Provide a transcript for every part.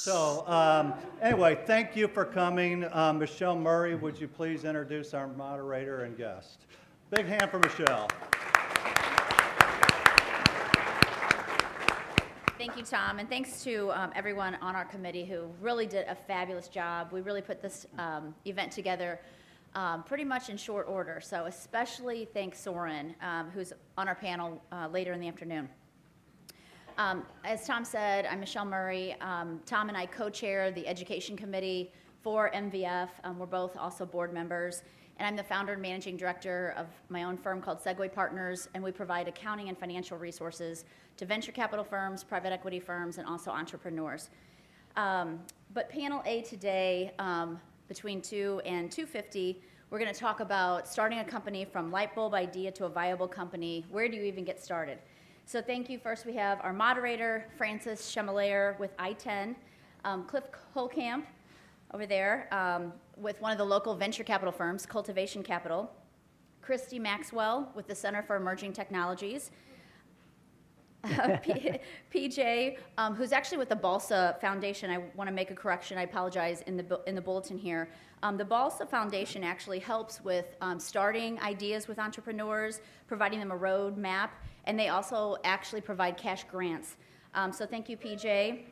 So anyway, thank you for coming. Michelle Murray, would you please introduce our moderator and guest? Big hand for Michelle. Thank you, Tom, and thanks to everyone on our committee who really did a fabulous job. We really put this event together pretty much in short order, so especially thanks Soren, who's on our panel later in the afternoon. As Tom said, I'm Michelle Murray. Tom and I co-chair the Education Committee for MVF. We're both also board members, and I'm the founder and managing director of my own firm called Segway Partners, and we provide accounting and financial resources to venture capital firms, private equity firms, and also entrepreneurs. But panel A today, between 2 and 2:50, we're going to talk about starting a company from Lightbulb idea to a viable company. Where do you even get started? So thank you. First, we have our moderator, Francis Chemelaire with I-10, Cliff Holcamp over there with one of the local venture capital firms, Cultivation Capital, Christy Maxwell with the Center for Emerging Technologies, PJ, who's actually with the Balsa Foundation. I want to make a correction. I apologize in the bulletin here. The Balsa Foundation actually helps with starting ideas with entrepreneurs, providing them a road map, and they also actually provide cash grants. So thank you, PJ.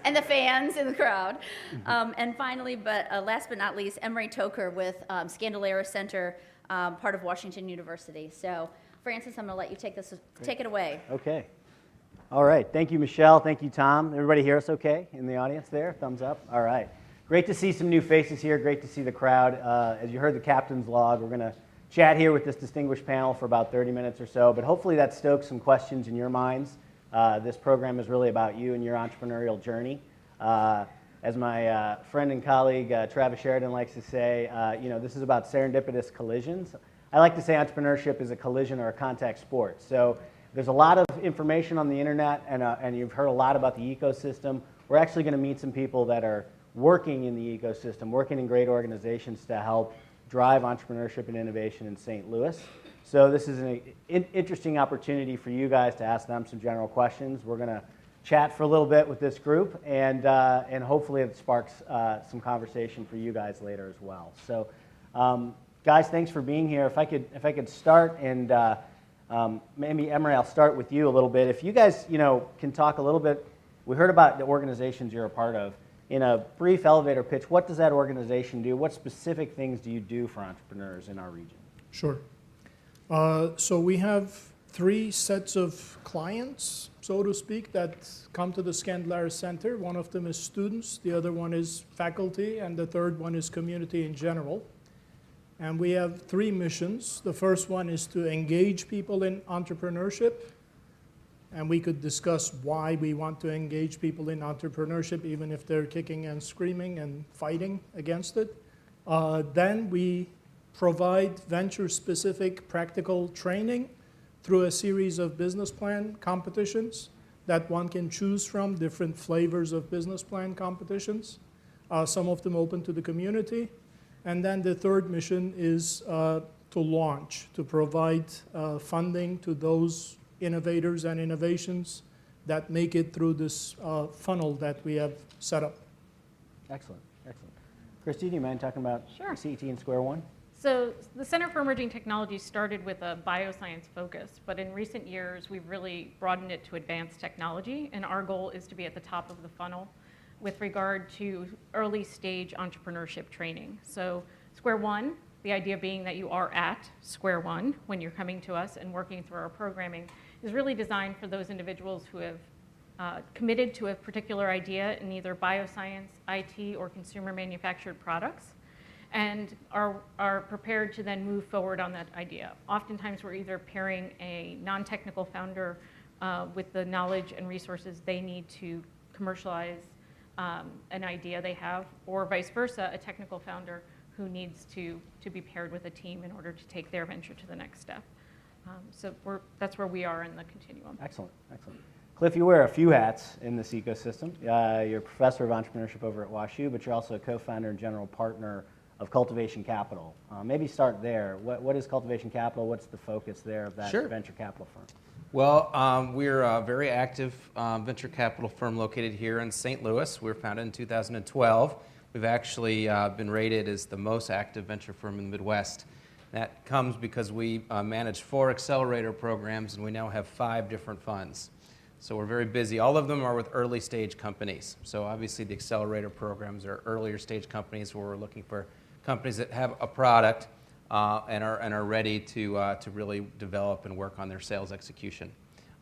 And the fans in the crowd. And finally, but last but not least, Emery Toker with Scandalera Center, part of Washington University. So Francis, I'm going to let you take it away. Okay. All right. Thank you, Michelle. Thank you, Tom. Everybody hear us okay in the audience there? Thumbs up. All right. Great to see some new faces here. Great to see the crowd. As you heard the captain's log, we're going to chat here with this distinguished panel for about 30 minutes or so, but hopefully that stokes some questions in your minds. This program is really about you and your entrepreneurial journey. As my friend and colleague Travis Sheridan likes to say, this is about serendipitous collisions. I like to say entrepreneurship is a collision or a contact sport. So there's a lot of information on the internet, and you've heard a lot about the ecosystem. We're actually going to meet some people that are working in the ecosystem, working in great organizations to help drive entrepreneurship and innovation in St. Louis. So this is an interesting opportunity for you guys to ask them some general questions. We're going to chat for a little bit with this group, and hopefully it sparks some conversation for you guys later as well. So, guys, thanks for being here. If I could start, and maybe Emery, I'll start with you a little bit. If you guys, can talk a little bit. We heard about the organizations you're a part of. In a brief elevator pitch, what does that organization do? What specific things do you do for entrepreneurs in our region? Sure. So we have 3 sets of clients, so to speak, that come to the Scandalera Center. One of them is students, the other one is faculty, and the third one is community in general. And we have 3 missions. The first one is to engage people in entrepreneurship. And we could discuss why we want to engage people in entrepreneurship, even if they're kicking and screaming and fighting against it. Then we provide venture-specific practical training through a series of business plan competitions that one can choose from, different flavors of business plan competitions, some of them open to the community. And then the third mission is to launch, to provide funding to those innovators and innovations that make it through this funnel that we have set up. Excellent, excellent. Christy, do you mind talking about Sure. CET and Square One? So the Center for Emerging Technologies started with a bioscience focus, but in recent years, we've really broadened it to advanced technology, and our goal is to be at the top of the funnel with regard to early stage entrepreneurship training. So Square One, the idea being that you are at square one when you're coming to us and working through our programming, is really designed for those individuals who have committed to a particular idea in either bioscience, IT, or consumer manufactured products, and are prepared to then move forward on that idea. Oftentimes we're either pairing a non-technical founder with the knowledge and resources they need to commercialize an idea they have, or vice versa, a technical founder who needs to be paired with a team in order to take their venture to the next step. So that's where we are in the continuum. Excellent, excellent. Cliff, you wear a few hats in this ecosystem. You're a professor of entrepreneurship over at WashU, but you're also a co-founder and general partner of Cultivation Capital. Maybe start there. What is Cultivation Capital? What's the focus there of that Sure. venture capital firm? Well, we're a very active venture capital firm located here in St. Louis. We were founded in 2012. We've actually been rated as the most active venture firm in the Midwest. That comes because we manage 4 accelerator programs, and we now have 5 different funds. So we're very busy. All of them are with early stage companies. So obviously the accelerator programs are earlier stage companies where we're looking for companies that have a product and are ready to really develop and work on their sales execution.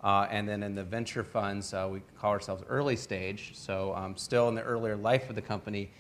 And then in the venture funds, we call ourselves early stage. So still in the earlier life of the company,